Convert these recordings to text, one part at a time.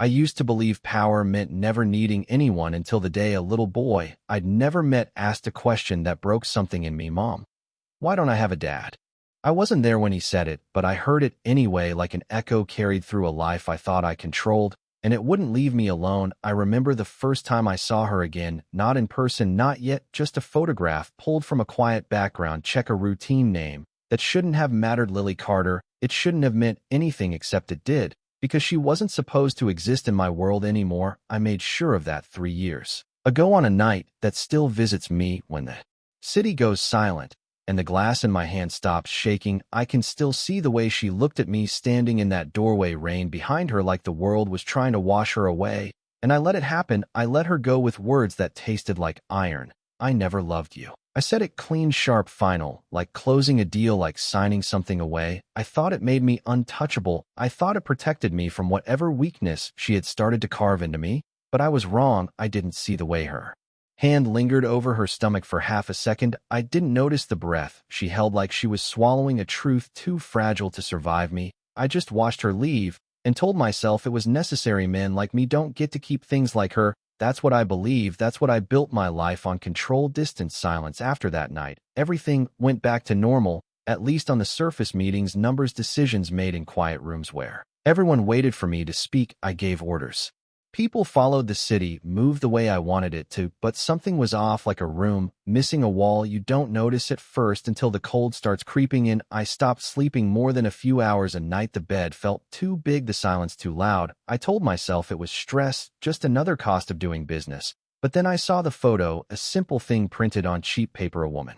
I used to believe power meant never needing anyone until the day a little boy I'd never met asked a question that broke something in me. Mom, why don't I have a dad? I wasn't there when he said it, but I heard it anyway, like an echo carried through a life I thought I controlled, and it wouldn't leave me alone. I remember the first time I saw her again, not in person, not yet, just a photograph pulled from a quiet background. Check a routine name that shouldn't have mattered. Lily Carter. It shouldn't have meant anything except it did, because she wasn't supposed to exist in my world anymore. I made sure of that 3 years ago on a night that still visits me when the city goes silent and the glass in my hand stops shaking. I can still see the way she looked at me standing in that doorway, rain behind her like the world was trying to wash her away. And I let it happen. I let her go with words that tasted like iron. I never loved you. I said it clean, sharp, final, like closing a deal, like signing something away. I thought it made me untouchable. I thought it protected me from whatever weakness she had started to carve into me. But I was wrong. I didn't see the way her hand lingered over her stomach for half a second. I didn't notice the breath she held, like she was swallowing a truth too fragile to survive me. I just watched her leave and told myself it was necessary. Men like me don't get to keep things like her. That's what I believe. That's what I built my life on. Control, distance, silence. After that night, everything went back to normal, at least on the surface. Meetings, numbers, decisions made in quiet rooms where everyone waited for me to speak. I gave orders. People followed. The city moved the way I wanted it to, but something was off, like a room missing a wall. You don't notice at first until the cold starts creeping in. I stopped sleeping more than a few hours a night. The bed felt too big, the silence too loud. I told myself it was stress, just another cost of doing business. But then I saw the photo, a simple thing printed on cheap paper, a woman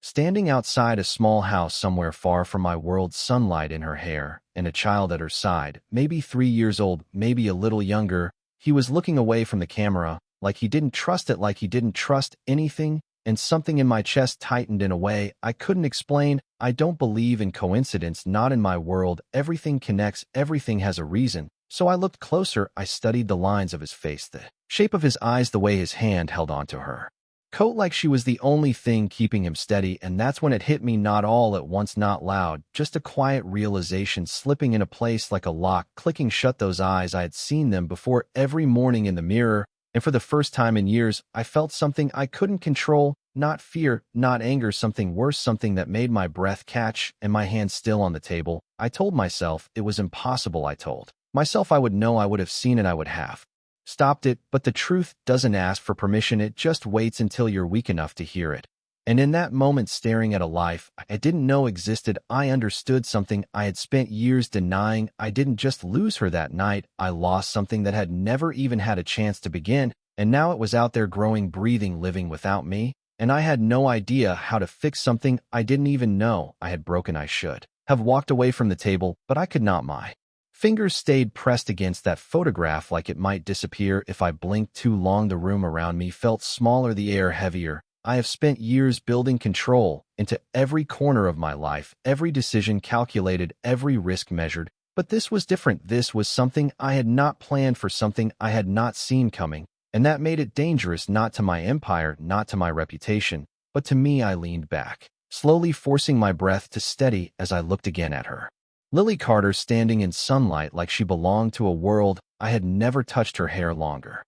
standing outside a small house somewhere far from my world, sunlight in her hair, and a child at her side, maybe 3 years old, maybe a little younger. He was looking away from the camera, like he didn't trust it, like he didn't trust anything, and something in my chest tightened in a way I couldn't explain. I don't believe in coincidence, not in my world. Everything connects, everything has a reason. So I looked closer. I studied the lines of his face, the shape of his eyes, the way his hand held onto her coat like she was the only thing keeping him steady. And that's when it hit me, not all at once, not loud, just a quiet realization slipping into place like a lock, clicking shut. Those eyes, I had seen them before every morning in the mirror, and for the first time in years, I felt something I couldn't control, not fear, not anger, something worse, something that made my breath catch and my hand still on the table. I told myself it was impossible. I told myself I would know, I would have seen it, I would have stopped it, but the truth doesn't ask for permission. It just waits until you're weak enough to hear it. And in that moment, staring at a life I didn't know existed, I understood something I had spent years denying. I didn't just lose her that night, I lost something that had never even had a chance to begin, and now it was out there growing, breathing, living without me, and I had no idea how to fix something I didn't even know I had broken. I should have walked away from the table, but I could not. My fingers stayed pressed against that photograph like it might disappear if I blinked too long. The room around me felt smaller, the air heavier. I have spent years building control into every corner of my life, every decision calculated, every risk measured. But this was different. This was something I had not planned for, something I had not seen coming. And that made it dangerous, not to my empire, not to my reputation, but to me. I leaned back, slowly forcing my breath to steady as I looked again at her. Lily Carter, standing in sunlight like she belonged to a world I had never touched. Her hair longer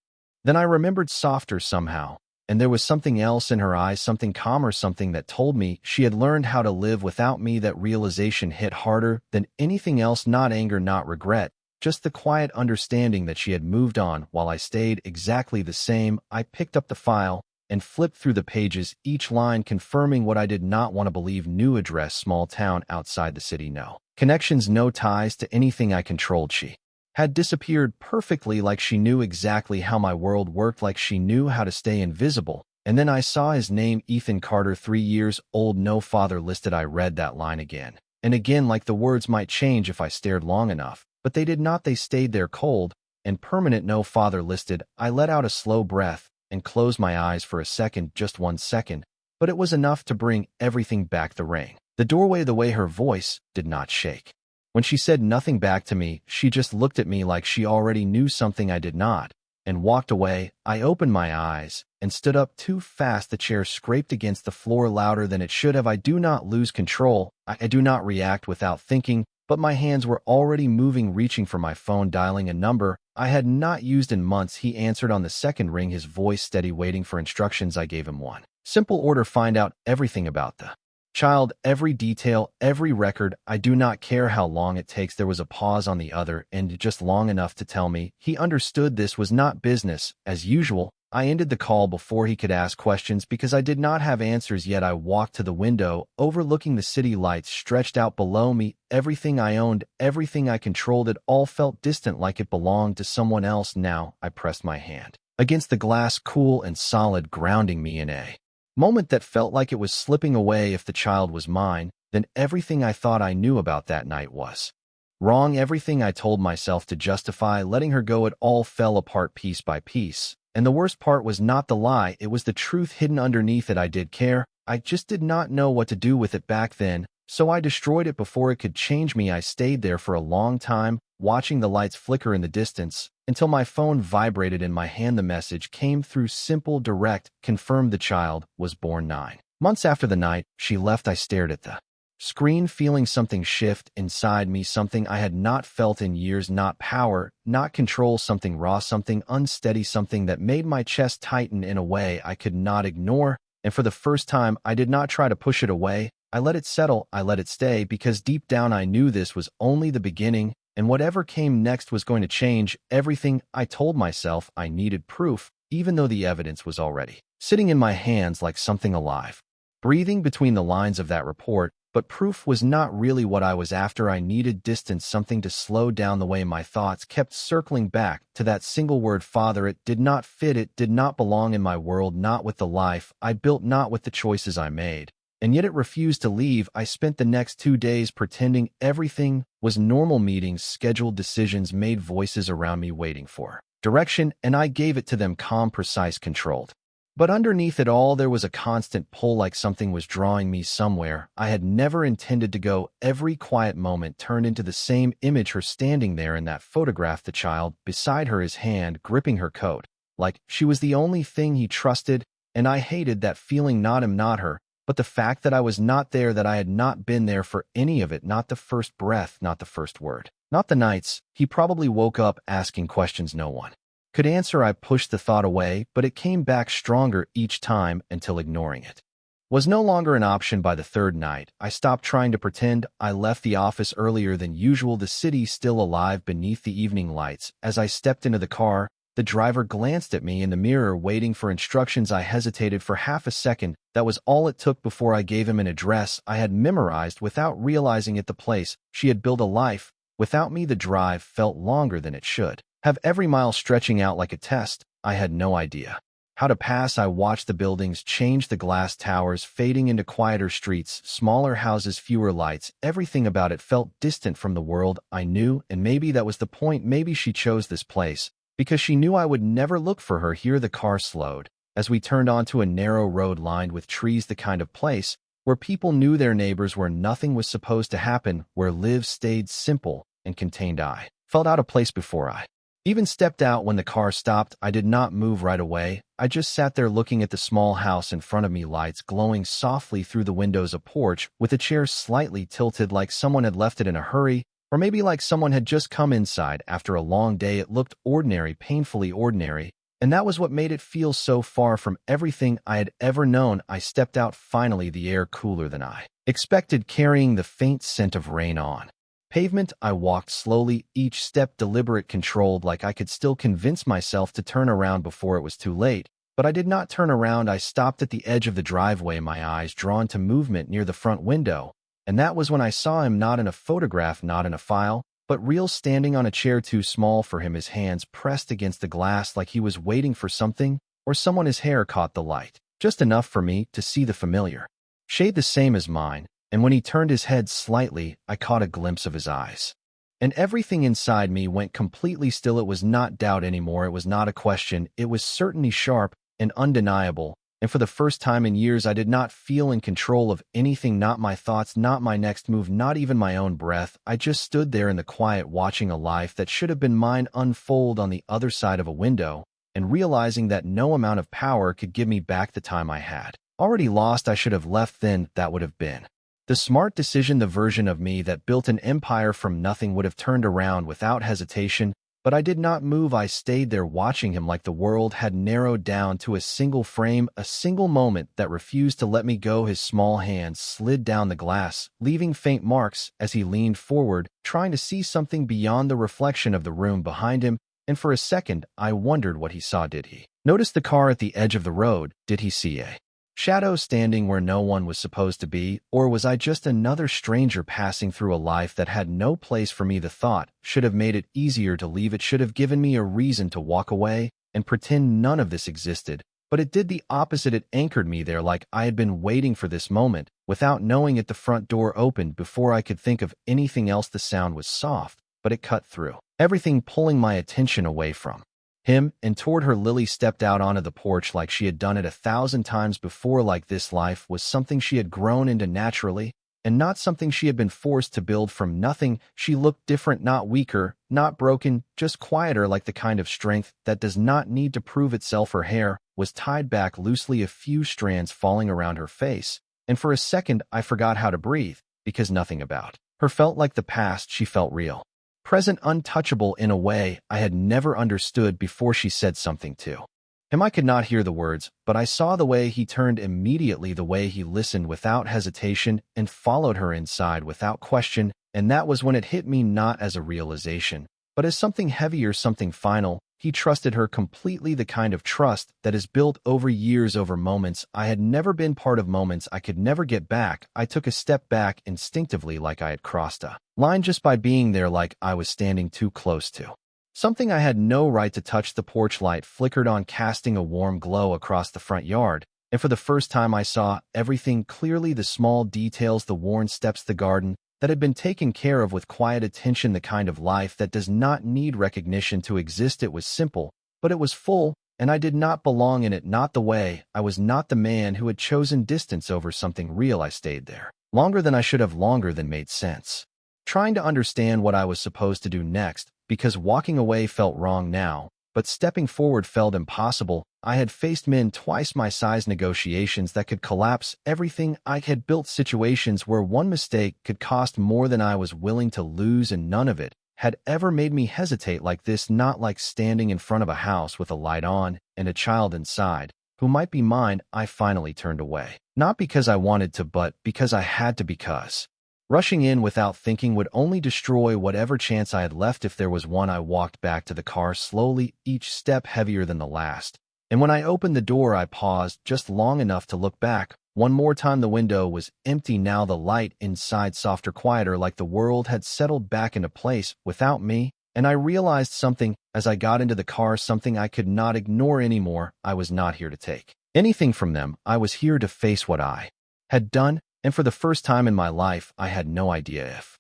than I remembered, softer somehow, and there was something else in her eyes, something calmer, something that told me she had learned how to live without me. That realization hit harder than anything else, not anger, not regret, just the quiet understanding that she had moved on while I stayed exactly the same. I picked up the file and flipped through the pages, each line confirming what I did not want to believe. New address, small town outside the city, no connections, no ties to anything I controlled. She had disappeared perfectly, like she knew exactly how my world worked, like she knew how to stay invisible. And then I saw his name, Ethan Carter, 3 years old, no father listed. I read that line again and again, like the words might change if I stared long enough, but they did not. They stayed there, cold and permanent. No father listed. I let out a slow breath and closed my eyes for a second, just 1 second, but it was enough to bring everything back. The ring, the doorway, the way her voice did not shake. When she said nothing back to me, she just looked at me like she already knew something I did not, and walked away. I opened my eyes and stood up too fast. The chair scraped against the floor louder than it should have. I do not lose control. I do not react without thinking. but my hands were already moving, reaching for my phone, dialing a number I had not used in months. He answered on the second ring, his voice steady, waiting for instructions. I gave him one simple order: find out everything about the child, every detail, every record. I do not care how long it takes. There was a pause on the other end, just long enough to tell me he understood this was not business as usual. I ended the call before he could ask questions because I did not have answers yet. I walked to the window, overlooking the city lights stretched out below me. Everything I owned, everything I controlled, it all felt distant, like it belonged to someone else now. I pressed my hand against the glass, cool and solid, grounding me in a moment that felt like it was slipping away. If the child was mine, then everything I thought I knew about that night was wrong. Everything I told myself to justify letting her go, it all fell apart piece by piece. And the worst part was not the lie, it was the truth hidden underneath it. I did care. I just did not know what to do with it back then, so I destroyed it before it could change me. I stayed there for a long time, watching the lights flicker in the distance, until my phone vibrated in my hand. The message came through, simple, direct: confirmed, the child was born 9 months after the night she left. I stared at the screen, feeling something shift inside me, something I had not felt in years. Not power, not control, something raw, something unsteady, something that made my chest tighten in a way I could not ignore. And for the first time, I did not try to push it away. I let it settle, I let it stay, because deep down I knew this was only the beginning, and whatever came next was going to change everything. I told myself I needed proof, even though the evidence was already sitting in my hands like something alive, breathing between the lines of that report. But proof was not really what I was after. I needed distance, something to slow down the way my thoughts kept circling back to that single word: father. It did not fit, it did not belong in my world, not with the life I built, not with the choices I made. And yet it refused to leave. I spent the next 2 days pretending everything was normal: meetings, scheduled decisions made, voices around me waiting for direction, and I gave it to them, calm, precise, controlled. But underneath it all, there was a constant pull, like something was drawing me somewhere I had never intended to go. Every quiet moment turned into the same image: her standing there in that photograph, the child beside her, his hand gripping her coat, like she was the only thing he trusted. And I hated that feeling, not him, not her, but the fact that I was not there, that I had not been there for any of it. Not the first breath, not the first word, not the nights he probably woke up asking questions no one could answer. I pushed the thought away, but it came back stronger each time, until ignoring it was no longer an option. By the third night, I stopped trying to pretend. I left the office earlier than usual, the city still alive beneath the evening lights. As I stepped into the car, the driver glanced at me in the mirror, waiting for instructions. I hesitated for half a second. That was all it took before I gave him an address I had memorized without realizing it, the place she had built a life without me. The drive felt longer than it should have, every mile stretching out like a test. I had no idea how to pass. I watched the buildings change, the glass towers fading into quieter streets, smaller houses, fewer lights. Everything about it felt distant from the world I knew, and maybe that was the point. Maybe she chose this place because she knew I would never look for her here. The car slowed as we turned onto a narrow road lined with trees, the kind of place where people knew their neighbors, where nothing was supposed to happen, where lives stayed simple and contained. I felt out of place before I even stepped out. When the car stopped, I did not move right away. I just sat there looking at the small house in front of me, lights glowing softly through the windows, a porch with a chair slightly tilted, like someone had left it in a hurry, or maybe like someone had just come inside after a long day. It looked ordinary, painfully ordinary, and that was what made it feel so far from everything I had ever known. I stepped out finally, the air cooler than I expected, carrying the faint scent of rain on pavement. I walked slowly, each step deliberate, controlled, like I could still convince myself to turn around before it was too late. But I did not turn around. I stopped at the edge of the driveway, my eyes drawn to movement near the front window. And that was when I saw him, not in a photograph, not in a file, but real, standing on a chair too small for him, his hands pressed against the glass like he was waiting for something or someone. His hair caught the light, just enough for me to see the familiar shade, the same as mine. And when he turned his head slightly, I caught a glimpse of his eyes. And everything inside me went completely still. It was not doubt anymore. It was not a question. It was certainty, sharp and undeniable. And for the first time in years, I did not feel in control of anything, not my thoughts, not my next move, not even my own breath. I just stood there in the quiet, watching a life that should have been mine unfold on the other side of a window, and realizing that no amount of power could give me back the time I had already lost. I should have left then. That would have been The smart decision, the version of me that built an empire from nothing, would have turned around without hesitation, but I did not move. I stayed there watching him like the world had narrowed down to a single frame, a single moment that refused to let me go. His small hands slid down the glass, leaving faint marks as he leaned forward, trying to see something beyond the reflection of the room behind him, and for a second I wondered what he saw. Did he notice the car at the edge of the road? Did he see a shadow standing where no one was supposed to be, or was I just another stranger passing through a life that had no place for me? The thought should have made it easier to leave. It should have given me a reason to walk away and pretend none of this existed, but it did the opposite. It anchored me there like I had been waiting for this moment. Without knowing it, the front door opened before I could think of anything else. The sound was soft, but it cut through everything, pulling my attention away from him and toward her. Lily stepped out onto the porch like she had done it 1,000 times before. Like this life was something she had grown into naturally, and not something she had been forced to build from nothing. She looked different, not weaker, not broken, just quieter, like the kind of strength that does not need to prove itself. Her hair was tied back loosely, a few strands falling around her face, and for a second I forgot how to breathe, because nothing about her felt like the past. She felt real, present, untouchable in a way I had never understood before. She said something to him. I could not hear the words, but I saw the way he turned immediately, the way he listened without hesitation and followed her inside without question, and that was when it hit me, not as a realization, but as something heavier, something final. He trusted her completely, the kind of trust that is built over years, over moments I had never been part of, moments I could never get back. I took a step back instinctively, like I had crossed a line just by being there, like I was standing too close to something I had no right to touch. The porch light flickered on, casting a warm glow across the front yard, and for the first time I saw everything clearly, the small details, the worn steps, the garden that had been taken care of with quiet attention, the kind of life that does not need recognition to exist. It was simple, but it was full, and I did not belong in it, not the way. I was not the man who had chosen distance over something real. I stayed there longer than I should have, longer than made sense, trying to understand what I was supposed to do next, because walking away felt wrong now, but stepping forward felt impossible. I had faced men twice my size, negotiations that could collapse everything I had built, situations where one mistake could cost more than I was willing to lose, and none of it had ever made me hesitate like this. Not like standing in front of a house with a light on and a child inside who might be mine. I finally turned away, not because I wanted to, but because I had to, because rushing in without thinking would only destroy whatever chance I had left, if there was one. I walked back to the car slowly, each step heavier than the last, and when I opened the door I paused just long enough to look back one more time. The window was empty now, the light inside softer, quieter, like the world had settled back into place without me. And I realized something as I got into the car, something I could not ignore anymore. I was not here to take anything from them. I was here to face what I had done, and for the first time in my life I had no idea if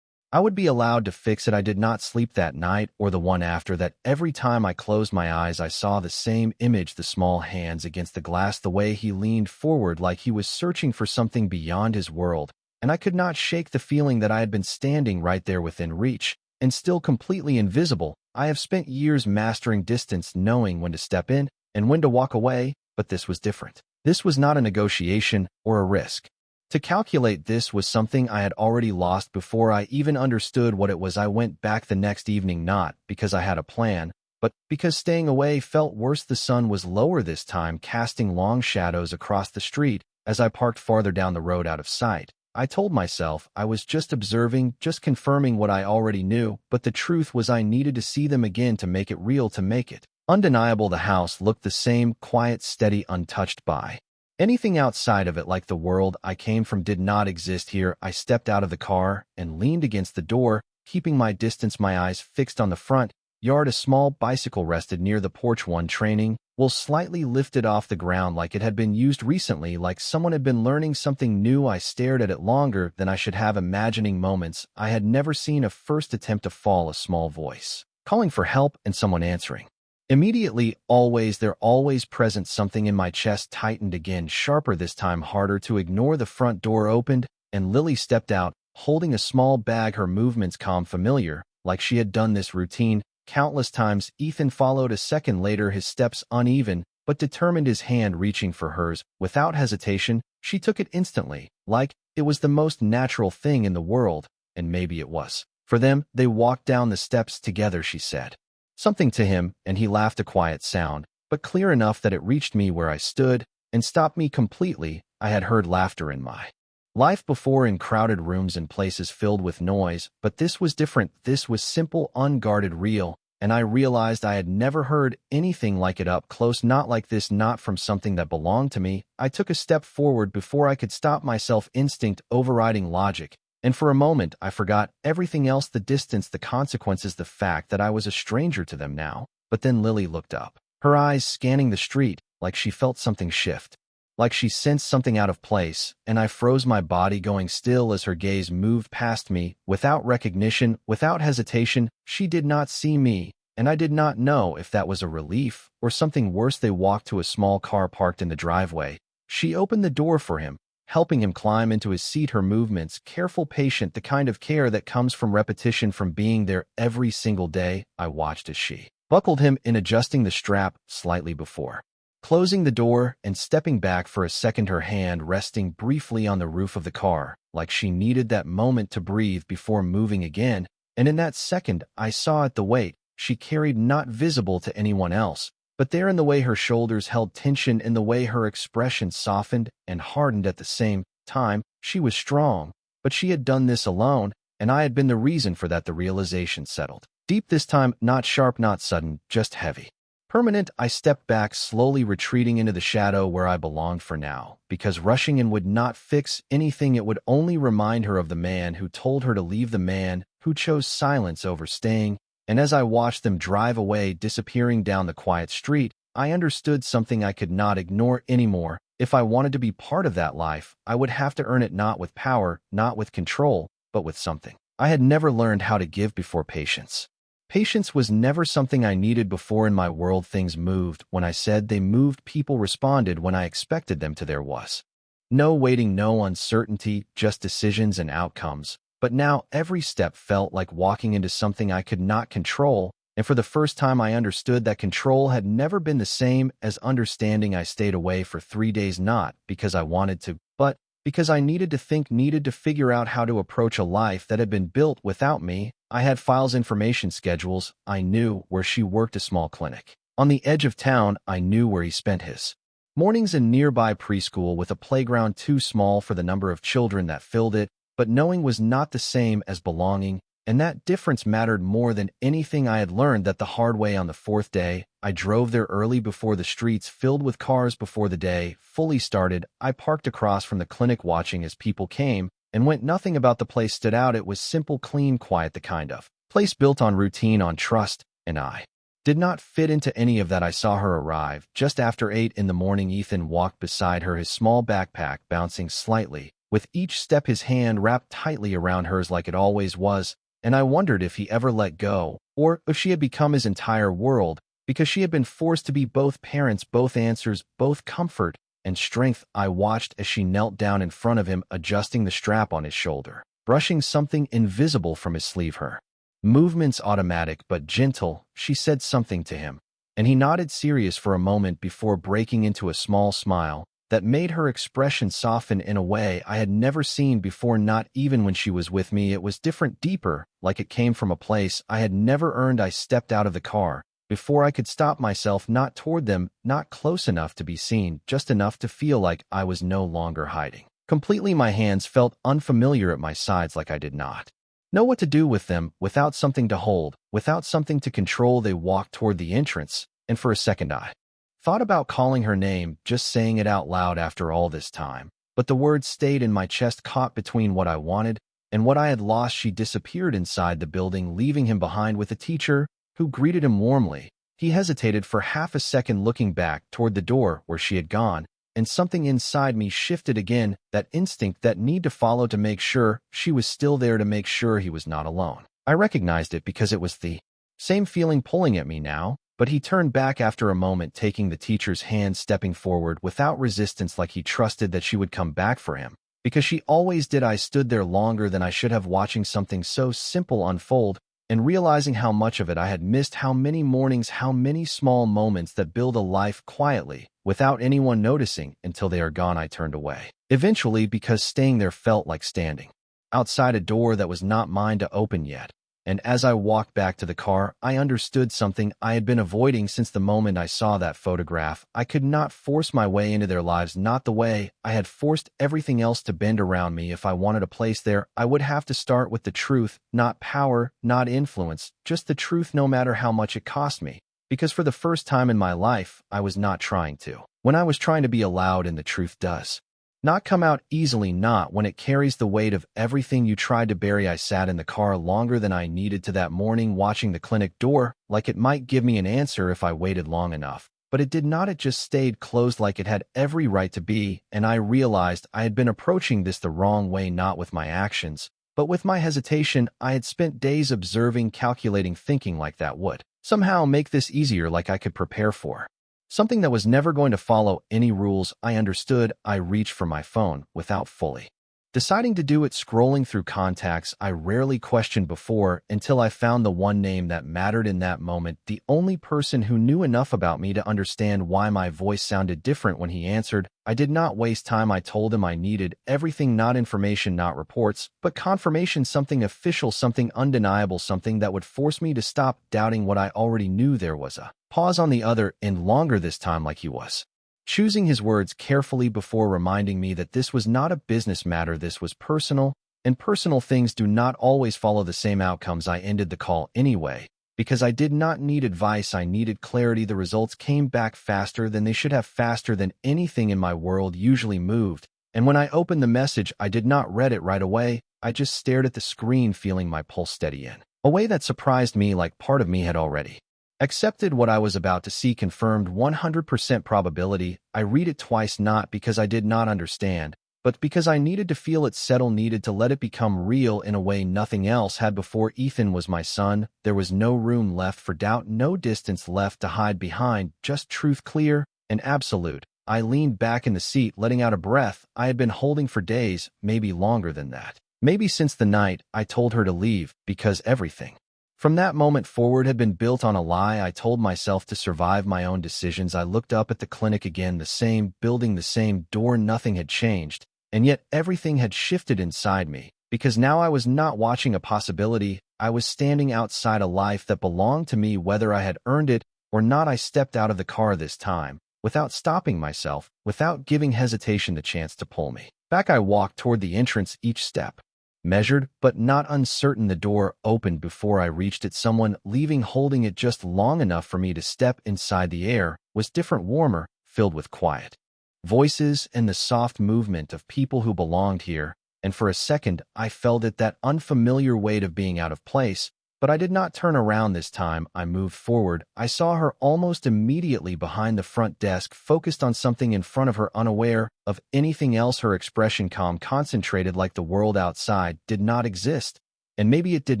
I would be allowed to fix it. I did not sleep that night or the one after that. Every time I closed my eyes I saw the same image, the small hands against the glass, the way he leaned forward like he was searching for something beyond his world, and I could not shake the feeling that I had been standing right there within reach, and still completely invisible. I have spent years mastering distance, knowing when to step in and when to walk away, but this was different. This was not a negotiation or a risk to calculate. This was something I had already lost before I even understood what it was. I went back the next evening, not because I had a plan, but because staying away felt worse. The sun was lower this time, casting long shadows across the street as I parked farther down the road, out of sight. I told myself I was just observing, just confirming what I already knew, but the truth was I needed to see them again to make it real, to make it undeniable. The house looked the same, quiet, steady, untouched by anything outside of it, like the world I came from did not exist here. I stepped out of the car and leaned against the door, keeping my distance, my eyes fixed on the front yard. A small bicycle rested near the porch, one training wheel slightly lifted off the ground like it had been used recently, like someone had been learning something new. I stared at it longer than I should have, imagining moments I had never seen. A first attempt to fall, a small voice calling for help, and someone answering immediately. Always there, always present. Something in my chest tightened again, sharper this time, harder to ignore. The front door opened, and Lily stepped out, holding a small bag, her movements calm, familiar, like she had done this routine countless times. Ethan followed a second later, his steps uneven but determined, his hand reaching for hers. Without hesitation, she took it instantly, like It was the most natural thing in the world, and maybe it was. For them, they walked down the steps together, she said. Something to him, and he laughed, a quiet sound, but clear enough that it reached me where I stood and stopped me completely. I had heard laughter in my life before, in crowded rooms and places filled with noise, but this was different. This was simple, unguarded, real, and I realized I had never heard anything like it up close, not like this, not from something that belonged to me. I took a step forward before I could stop myself, instinct overriding logic, and for a moment I forgot everything else, the distance, the consequences, the fact that I was a stranger to them now. But then Lily looked up, her eyes scanning the street, like she felt something shift, like she sensed something out of place, and I froze, my body going still as her gaze moved past me, without recognition, without hesitation. She did not see me, and I did not know if that was a relief or something worse. They walked to a small car parked in the driveway. She opened the door for him, helping him climb into his seat, her movements careful, patient, the kind of care that comes from repetition, from being there every single day. I watched as she buckled him in, adjusting the strap slightly before closing the door and stepping back for a second, her hand resting briefly on the roof of the car, like she needed that moment to breathe before moving again. And in that second, I saw it, the weight she carried, not visible to anyone else, but there, in the way her shoulders held tension, in the way her expression softened and hardened at the same time. She was strong, but she had done this alone, and I had been the reason for that. The realization settled deep this time, not sharp, not sudden, just heavy, permanent. I stepped back, slowly retreating into the shadow where I belonged for now, because rushing in would not fix anything. It would only remind her of the man who told her to leave, the man who chose silence over staying. And as I watched them drive away, disappearing down the quiet street, I understood something I could not ignore anymore. If I wanted to be part of that life, I would have to earn it, not with power, not with control, but with something I had never learned how to give before: patience. Patience was never something I needed before in my world. Things moved when I said they moved. People responded when I expected them to. There was no waiting, no uncertainty, just decisions and outcomes. But now every step felt like walking into something I could not control, and for the first time I understood that control had never been the same as understanding. I stayed away for 3 days, not because I wanted to, but because I needed to think, needed to figure out how to approach a life that had been built without me. I had files, information, schedules. I knew where she worked, a small clinic on the edge of town. I knew where he spent his mornings, a nearby preschool with a playground too small for the number of children that filled it. But knowing was not the same as belonging, and that difference mattered more than anything. I had learned that the hard way. On the 4th day, I drove there early, before the streets filled with cars, before the day fully started. I parked across from the clinic, watching as people came and went. Nothing about the place stood out. It was simple, clean, quiet, the kind of place built on routine, on trust, and I did not fit into any of that. I saw her arrive just after 8 in the morning. Ethan walked beside her, his small backpack bouncing slightly with each step, his hand wrapped tightly around hers like it always was, and I wondered if he ever let go, or if she had become his entire world, because she had been forced to be both parents, both answers, both comfort and strength. I watched as she knelt down in front of him, adjusting the strap on his shoulder, brushing something invisible from his sleeve. Her movements automatic but gentle. She said something to him, and he nodded, serious for a moment before breaking into a small smile that made her expression soften in a way I had never seen before, not even when she was with me. It was different, deeper, like it came from a place I had never earned. I stepped out of the car before I could stop myself, not toward them, not close enough to be seen, just enough to feel like I was no longer hiding completely. My hands felt unfamiliar at my sides, like I did not know what to do with them, without something to hold, without something to control. They walked toward the entrance, and for a second I thought about calling her name, just saying it out loud after all this time. But the words stayed in my chest, caught between what I wanted and what I had lost. She disappeared inside the building, leaving him behind with a teacher who greeted him warmly. He hesitated for half a second, looking back toward the door where she had gone, and something inside me shifted again, that instinct, that need to follow, to make sure she was still there, to make sure he was not alone. I recognized it because it was the same feeling pulling at me now. But he turned back after a moment, taking the teacher's hand, stepping forward without resistance, like he trusted that she would come back for him, because she always did. I stood there longer than I should have, watching something so simple unfold, and realizing how much of it I had missed, how many mornings, how many small moments that build a life quietly, without anyone noticing until they are gone. I turned away. Eventually, because staying there felt like standing outside a door that was not mine to open yet. And as I walked back to the car, I understood something I had been avoiding since the moment I saw that photograph. I could not force my way into their lives, not the way I had forced everything else to bend around me. If I wanted a place there, I would have to start with the truth, not power, not influence, just the truth, no matter how much it cost me. Because for the first time in my life, I was not trying to. When I was trying to be allowed, and the truth does not come out easily, not when it carries the weight of everything you tried to bury. I sat in the car longer than I needed to that morning, watching the clinic door, like it might give me an answer if I waited long enough. But it did not. It just stayed closed, like it had every right to be, and I realized I had been approaching this the wrong way, not with my actions, but with my hesitation. I had spent days observing, calculating, thinking like that would somehow make this easier, like I could prepare for something that was never going to follow any rules. I understood. I reached for my phone without fully deciding to do it, scrolling through contacts I rarely questioned before, until I found the one name that mattered in that moment, the only person who knew enough about me to understand why my voice sounded different when he answered. I did not waste time. I told him I needed everything, not information, not reports, but confirmation, something official, something undeniable, something that would force me to stop doubting what I already knew. There was a pause on the other end, longer this time, like he was choosing his words carefully before reminding me that this was not a business matter, this was personal, and personal things do not always follow the same outcomes. I ended the call anyway, because I did not need advice, I needed clarity. The results came back faster than they should have, faster than anything in my world usually moved, and when I opened the message, I did not read it right away. I just stared at the screen, feeling my pulse steady in a way that surprised me, like part of me had already accepted what I was about to see. Confirmed, 100% probability. I read it twice, not because I did not understand, but because I needed to feel it settle, needed to let it become real in a way nothing else had before. Ethan was my son. There was no room left for doubt, no distance left to hide behind, just truth, clear and absolute. I leaned back in the seat, letting out a breath I had been holding for days, maybe longer than that. Maybe since the night I told her to leave, because everything from that moment forward had been built on a lie I told myself to survive my own decisions. I looked up at the clinic again, the same building, the same door. Nothing had changed, and yet everything had shifted inside me, because now I was not watching a possibility. I was standing outside a life that belonged to me, whether I had earned it or not. I stepped out of the car this time, without stopping myself, without giving hesitation the chance to pull me back. I walked toward the entrance, each step measured, but not uncertain. The door opened before I reached it. Someone leaving, holding it just long enough for me to step inside. The air was different, warmer, filled with quiet voices and the soft movement of people who belonged here, and for a second I felt it, that unfamiliar weight of being out of place. But I did not turn around this time. I moved forward. I saw her almost immediately behind the front desk, focused on something in front of her, unaware of anything else. Her expression calm, concentrated, like the world outside did not exist. And maybe it did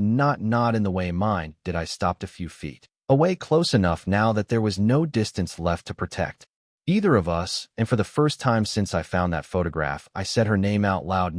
not in the way mine did. I stopped a few feet away, close enough now that there was no distance left to protect either of us, and for the first time since I found that photograph, I said her name out loud,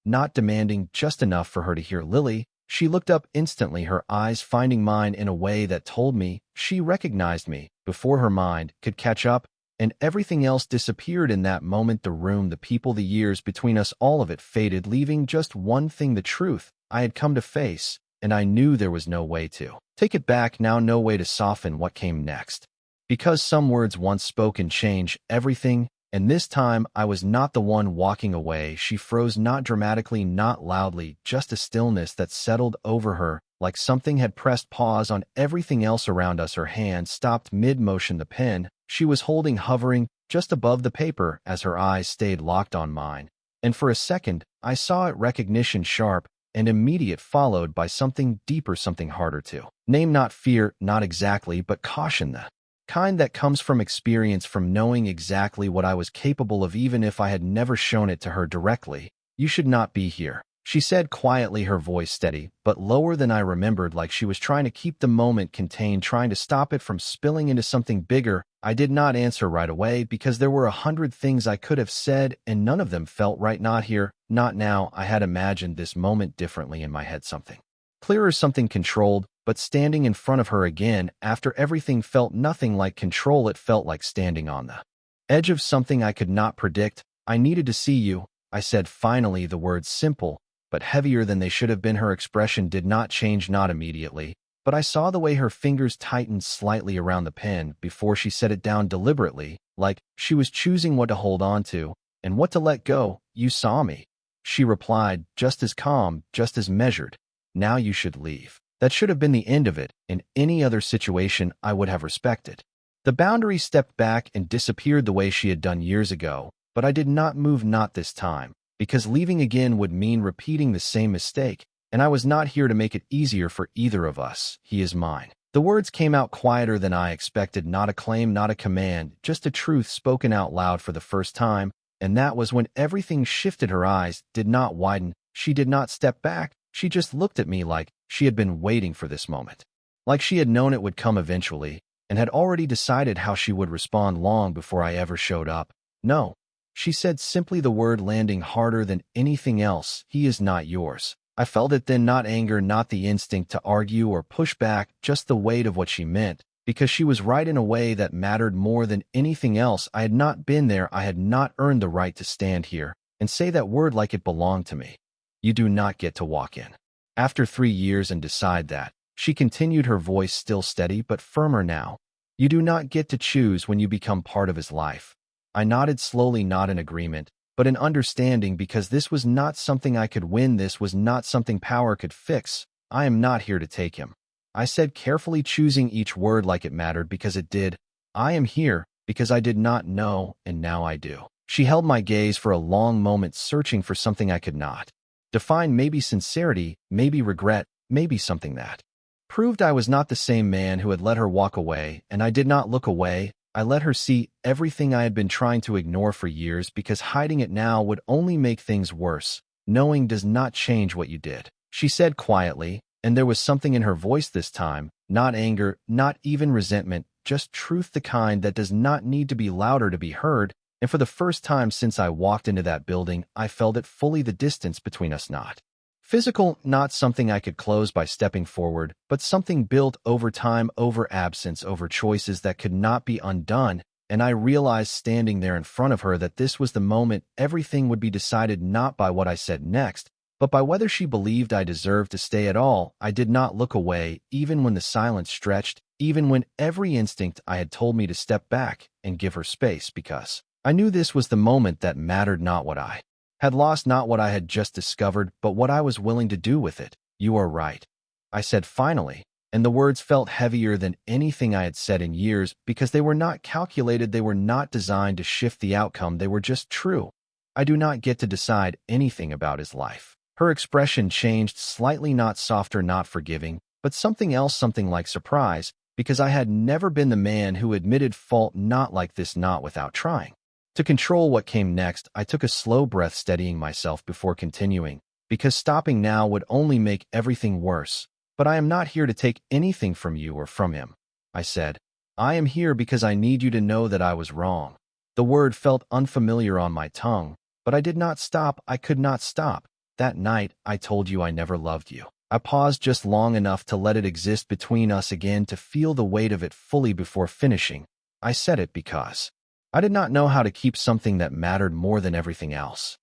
not demanding, just enough for her to hear. Lily. She looked up instantly, her eyes finding mine in a way that told me she recognized me before her mind could catch up, and everything else disappeared in that moment. The room, the people, the years between us, all of it faded, leaving just one thing, the truth I had come to face, and I knew there was no way to take it back now, no way to soften what came next. Because some words once spoken change everything, and this time I was not the one walking away. She froze, not dramatically, not loudly, just a stillness that settled over her, like something had pressed pause on everything else around us. Her hand stopped mid-motion, the pen she was holding hovering just above the paper, as her eyes stayed locked on mine. And for a second, I saw it, recognition, sharp and immediate, followed by something deeper, something harder to name, not fear, not exactly, but caution, the kind that comes from experience, from knowing exactly what I was capable of, even if I had never shown it to her directly. You should not be here, she said quietly, her voice steady, but lower than I remembered, like she was trying to keep the moment contained, trying to stop it from spilling into something bigger. I did not answer right away, because there were 100 things I could have said, and none of them felt right. Not here, not now. I had imagined this moment differently in my head, something Clearer something controlled, but standing in front of her again after everything felt nothing like control. It felt like standing on the edge of something I could not predict. I needed to see you, I said finally, the words simple, but heavier than they should have been. Her expression did not change, not immediately, but I saw the way her fingers tightened slightly around the pen before she set it down deliberately, like she was choosing what to hold on to and what to let go. You saw me, she replied, just as calm, just as measured. Now you should leave. That should have been the end of it. In any other situation, I would have respected. The boundary stepped back and disappeared the way she had done years ago, but I did not move, not this time, because leaving again would mean repeating the same mistake, and I was not here to make it easier for either of us. He is mine. The words came out quieter than I expected, not a claim, not a command, just a truth spoken out loud for the first time, and that was when everything shifted. Her eyes did not widen, she did not step back, she just looked at me like she had been waiting for this moment. Like she had known it would come eventually, and had already decided how she would respond long before I ever showed up. No, she said simply, the word landing harder than anything else. He is not yours. I felt it then, not anger, not the instinct to argue or push back, just the weight of what she meant, because she was right in a way that mattered more than anything else. I had not been there, I had not earned the right to stand here and say that word like it belonged to me. You do not get to walk in after 3 years and decide that. She continued, her voice still steady but firmer now. You do not get to choose when you become part of his life. I nodded slowly, not in agreement, but in understanding, because this was not something I could win. This was not something power could fix. I am not here to take him, I said carefully, choosing each word like it mattered, because it did. I am here because I did not know, and now I do. She held my gaze for a long moment, searching for something I could not define. Maybe sincerity, maybe regret, maybe something that proved I was not the same man who had let her walk away. And I did not look away. I let her see everything I had been trying to ignore for years, because hiding it now would only make things worse. Knowing does not change what you did, she said quietly, and there was something in her voice this time, not anger, not even resentment, just truth, the kind that does not need to be louder to be heard. And for the first time since I walked into that building, I felt it fully, the distance between us, not physical, not something I could close by stepping forward, but something built over time, over absence, over choices that could not be undone. And I realized, standing there in front of her, that this was the moment everything would be decided, not by what I said next, but by whether she believed I deserved to stay at all. I did not look away, even when the silence stretched, even when every instinct I had told me to step back and give her space, because I knew this was the moment that mattered, not what I had lost, not what I had just discovered, but what I was willing to do with it. You are right, I said finally, and the words felt heavier than anything I had said in years, because they were not calculated, they were not designed to shift the outcome, they were just true. I do not get to decide anything about his life. Her expression changed slightly, not softer, not forgiving, but something else, something like surprise, because I had never been the man who admitted fault, not like this, not without trying to control what came next. I took a slow breath, steadying myself before continuing, because stopping now would only make everything worse. But I am not here to take anything from you or from him, I said. I am here because I need you to know that I was wrong. The word felt unfamiliar on my tongue, but I did not stop. I could not stop. That night, I told you I never loved you. I paused just long enough to let it exist between us again, to feel the weight of it fully before finishing. I said it because I did not know how to keep something that mattered more than everything else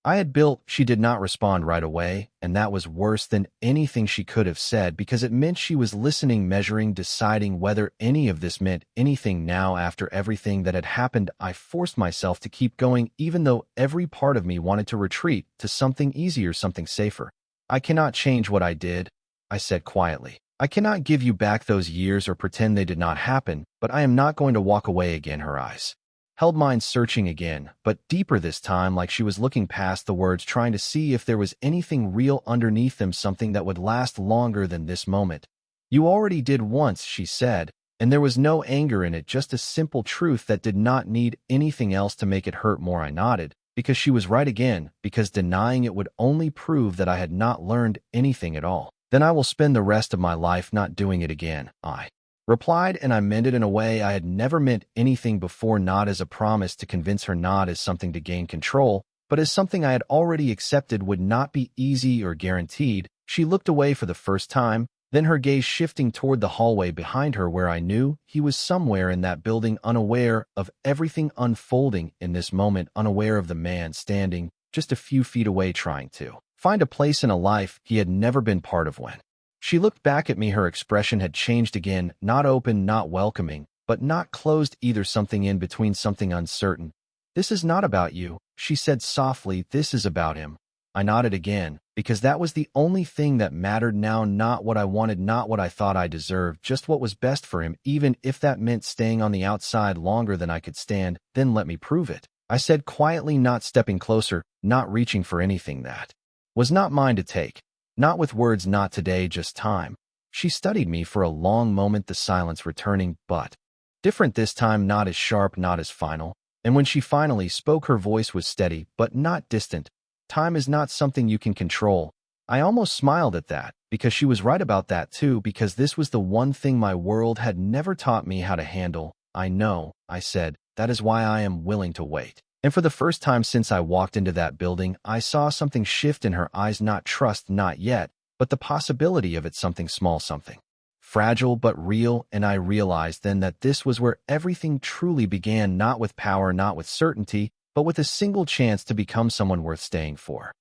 I had built. She did not respond right away, and that was worse than anything she could have said, because it meant she was listening, measuring, deciding whether any of this meant anything now. After everything that had happened, I forced myself to keep going, even though every part of me wanted to retreat to something easier, something safer. I cannot change what I did, I said quietly. I cannot give you back those years or pretend they did not happen, but I am not going to walk away again. Her eyes held mine, searching again, but deeper this time, like she was looking past the words, trying to see if there was anything real underneath them, something that would last longer than this moment. You already did once, she said, and there was no anger in it, just a simple truth that did not need anything else to make it hurt more. I nodded, because she was right again, because denying it would only prove that I had not learned anything at all. Then I will spend the rest of my life not doing it again, I replied, and I meant it in a way I had never meant anything before, not as a promise to convince her, not as something to gain control, but as something I had already accepted would not be easy or guaranteed. She looked away for the first time, then her gaze shifting toward the hallway behind her where I knew he was somewhere in that building, unaware of everything unfolding in this moment, unaware of the man standing just a few feet away trying to find a place in a life he had never been part of. When she looked back at me, her expression had changed again, not open, not welcoming, but not closed either, something in between, something uncertain. "This is not about you," she said softly. "This is about him." I nodded again, because that was the only thing that mattered now, not what I wanted, not what I thought I deserved, just what was best for him, even if that meant staying on the outside longer than I could stand. "Then let me prove it," I said quietly, not stepping closer, not reaching for anything that was not mine to take. Not with words, not today, just time. She studied me for a long moment, the silence returning, but different this time, not as sharp, not as final. And when she finally spoke, her voice was steady, but not distant. "Time is not something you can control." I almost smiled at that, because she was right about that too, because this was the one thing my world had never taught me how to handle. "I know," I said. "That is why I am willing to wait." And for the first time since I walked into that building, I saw something shift in her eyes, not trust, not yet, but the possibility of it, something small, something fragile but real, and I realized then that this was where everything truly began, not with power, not with certainty, but with a single chance to become someone worth staying for.